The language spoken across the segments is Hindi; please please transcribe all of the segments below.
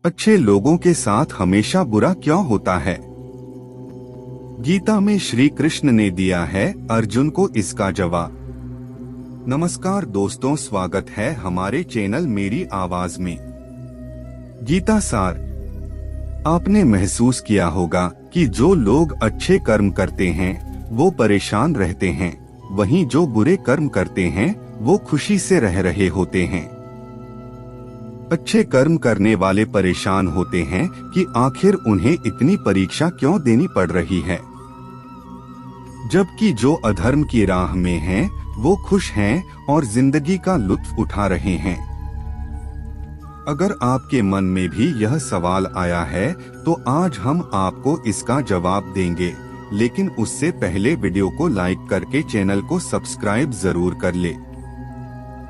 अच्छे लोगों के साथ हमेशा बुरा क्यों होता है? गीता में श्री कृष्ण ने दिया है अर्जुन को इसका जवाब। नमस्कार दोस्तों, स्वागत है हमारे चैनल मेरी आवाज में। गीता सार। आपने महसूस किया होगा कि जो लोग अच्छे कर्म करते हैं वो परेशान रहते हैं, वहीं जो बुरे कर्म करते हैं वो खुशी से रह रहे होते हैं। अच्छे कर्म करने वाले परेशान होते हैं कि आखिर उन्हें इतनी परीक्षा क्यों देनी पड़ रही है, जबकि जो अधर्म की राह में हैं वो खुश हैं और जिंदगी का लुत्फ उठा रहे हैं। अगर आपके मन में भी यह सवाल आया है तो आज हम आपको इसका जवाब देंगे, लेकिन उससे पहले वीडियो को लाइक करके चैनल को सब्सक्राइब जरूर कर ले।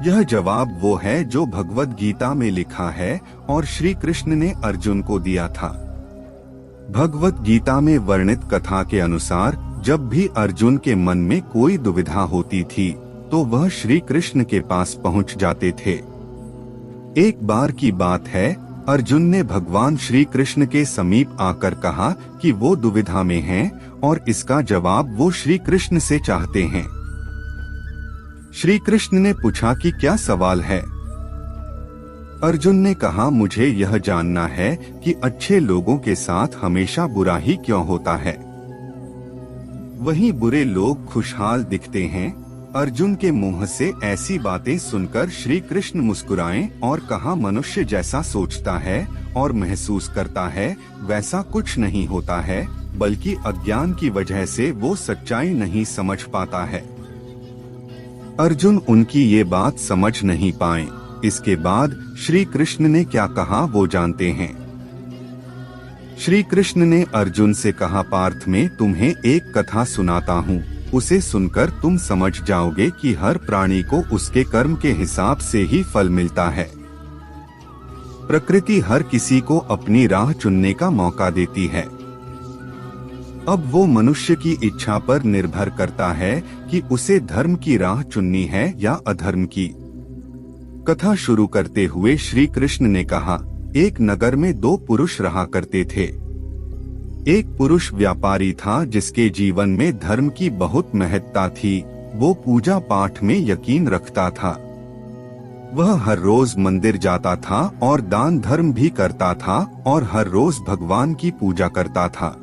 यह जवाब वो है जो भगवद गीता में लिखा है और श्री कृष्ण ने अर्जुन को दिया था। भगवद गीता में वर्णित कथा के अनुसार जब भी अर्जुन के मन में कोई दुविधा होती थी तो वह श्री कृष्ण के पास पहुंच जाते थे। एक बार की बात है, अर्जुन ने भगवान श्री कृष्ण के समीप आकर कहा कि वो दुविधा में हैं और इसका जवाब वो श्री कृष्ण से चाहते हैं। श्री कृष्ण ने पूछा कि क्या सवाल है? अर्जुन ने कहा, मुझे यह जानना है कि अच्छे लोगों के साथ हमेशा बुरा ही क्यों होता है, वहीं बुरे लोग खुशहाल दिखते हैं। अर्जुन के मुंह से ऐसी बातें सुनकर श्री कृष्ण मुस्कुराए और कहा, मनुष्य जैसा सोचता है और महसूस करता है वैसा कुछ नहीं होता है, बल्कि अज्ञान की वजह से वो सच्चाई नहीं समझ पाता है। अर्जुन उनकी ये बात समझ नहीं पाए। इसके बाद श्री कृष्ण ने क्या कहा वो जानते हैं। श्री कृष्ण ने अर्जुन से कहा, पार्थ में तुम्हें एक कथा सुनाता हूँ, उसे सुनकर तुम समझ जाओगे कि हर प्राणी को उसके कर्म के हिसाब से ही फल मिलता है। प्रकृति हर किसी को अपनी राह चुनने का मौका देती है। अब वो मनुष्य की इच्छा पर निर्भर करता है कि उसे धर्म की राह चुननी है या अधर्म की। कथा शुरू करते हुए श्री कृष्ण ने कहा, एक नगर में दो पुरुष रहा करते थे। एक पुरुष व्यापारी था जिसके जीवन में धर्म की बहुत महत्ता थी। वो पूजा पाठ में यकीन रखता था। वह हर रोज मंदिर जाता था और दान धर्म भी करता था और हर रोज भगवान की पूजा करता था।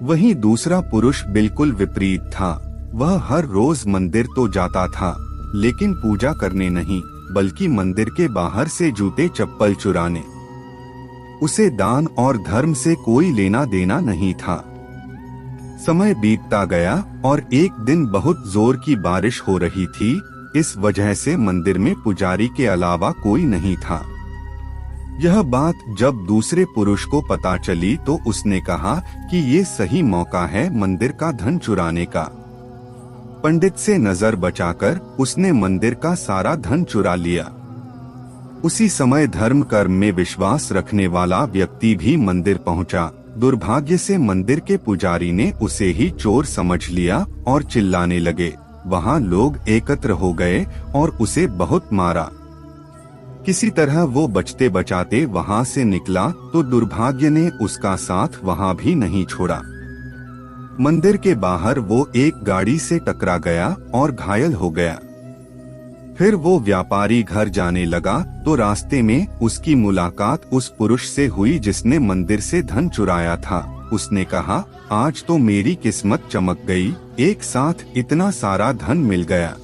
वहीं दूसरा पुरुष बिल्कुल विपरीत था। वह हर रोज मंदिर तो जाता था, लेकिन पूजा करने नहीं, बल्कि मंदिर के बाहर से जूते चप्पल चुराने। उसे दान और धर्म से कोई लेना देना नहीं था। समय बीतता गया और एक दिन बहुत जोर की बारिश हो रही थी। इस वजह से मंदिर में पुजारी के अलावा कोई नहीं था। यह बात जब दूसरे पुरुष को पता चली तो उसने कहा कि ये सही मौका है मंदिर का धन चुराने का। पंडित से नजर बचाकर उसने मंदिर का सारा धन चुरा लिया। उसी समय धर्म कर्म में विश्वास रखने वाला व्यक्ति भी मंदिर पहुंचा। दुर्भाग्य से मंदिर के पुजारी ने उसे ही चोर समझ लिया और चिल्लाने लगे। वहां लोग एकत्र हो गए और उसे बहुत मारा। किसी तरह वो बचते बचाते वहां से निकला तो दुर्भाग्य ने उसका साथ वहां भी नहीं छोड़ा। मंदिर के बाहर वो एक गाड़ी से टकरा गया और घायल हो गया। फिर वो व्यापारी घर जाने लगा तो रास्ते में उसकी मुलाकात उस पुरुष से हुई जिसने मंदिर से धन चुराया था। उसने कहा, आज तो मेरी किस्मत चमक गई, एक साथ इतना सारा धन मिल गया।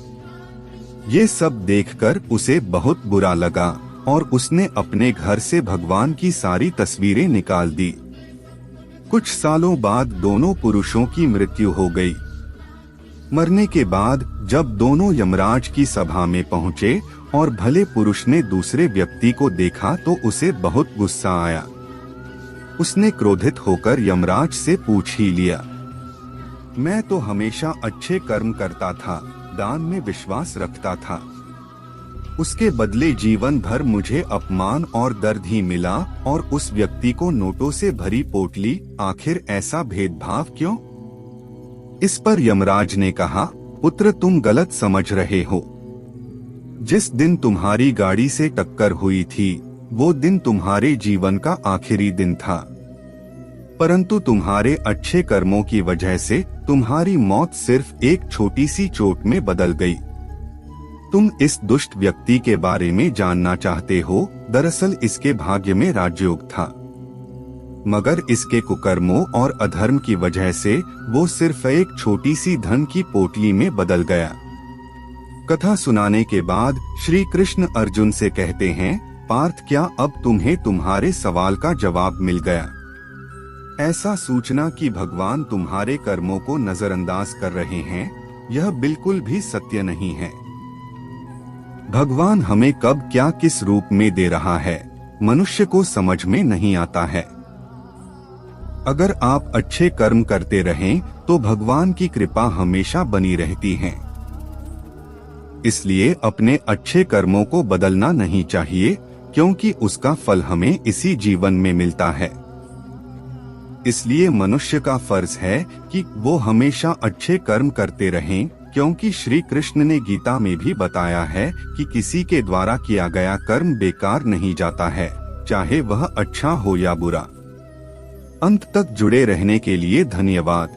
ये सब देखकर उसे बहुत बुरा लगा और उसने अपने घर से भगवान की सारी तस्वीरें निकाल दी। कुछ सालों बाद दोनों पुरुषों की मृत्यु हो गई। मरने के बाद जब दोनों यमराज की सभा में पहुंचे और भले पुरुष ने दूसरे व्यक्ति को देखा तो उसे बहुत गुस्सा आया। उसने क्रोधित होकर यमराज से पूछ ही लिया, मैं तो हमेशा अच्छे कर्म करता था, दान में विश्वास रखता था, उसके बदले जीवन भर मुझे अपमान और दर्द ही मिला और उस व्यक्ति को नोटों से भरी पोटली, आखिर ऐसा भेदभाव क्यों? इस पर यमराज ने कहा, पुत्र तुम गलत समझ रहे हो। जिस दिन तुम्हारी गाड़ी से टक्कर हुई थी वो दिन तुम्हारे जीवन का आखिरी दिन था, परंतु तुम्हारे अच्छे कर्मों की वजह से तुम्हारी मौत सिर्फ एक छोटी सी चोट में बदल गई। तुम इस दुष्ट व्यक्ति के बारे में जानना चाहते हो। दरअसल इसके भाग्य में राजयोग था, मगर इसके कुकर्मों और अधर्म की वजह से वो सिर्फ एक छोटी सी धन की पोटली में बदल गया। कथा सुनाने के बाद श्री कृष्ण अर्जुन से कहते हैं, पार्थ, क्या अब तुम्हें तुम्हारे सवाल का जवाब मिल गया? ऐसा सूचना कि भगवान तुम्हारे कर्मों को नजरअंदाज कर रहे हैं, यह बिल्कुल भी सत्य नहीं है। भगवान हमें कब क्या किस रूप में दे रहा है, मनुष्य को समझ में नहीं आता है। अगर आप अच्छे कर्म करते रहें तो भगवान की कृपा हमेशा बनी रहती है। इसलिए अपने अच्छे कर्मों को बदलना नहीं चाहिए, क्योंकि उसका फल हमें इसी जीवन में मिलता है। इसलिए मनुष्य का फर्ज है कि वो हमेशा अच्छे कर्म करते रहें, क्योंकि श्री कृष्ण ने गीता में भी बताया है कि किसी के द्वारा किया गया कर्म बेकार नहीं जाता है, चाहे वह अच्छा हो या बुरा। अंत तक जुड़े रहने के लिए धन्यवाद।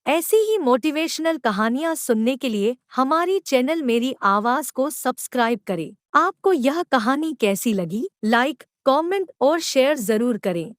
ऐसी ही मोटिवेशनल कहानियाँ सुनने के लिए हमारी चैनल मेरी आवाज को सब्सक्राइब करें। आपको यह कहानी कैसी लगी? लाइक, कमेंट और शेयर जरूर करें।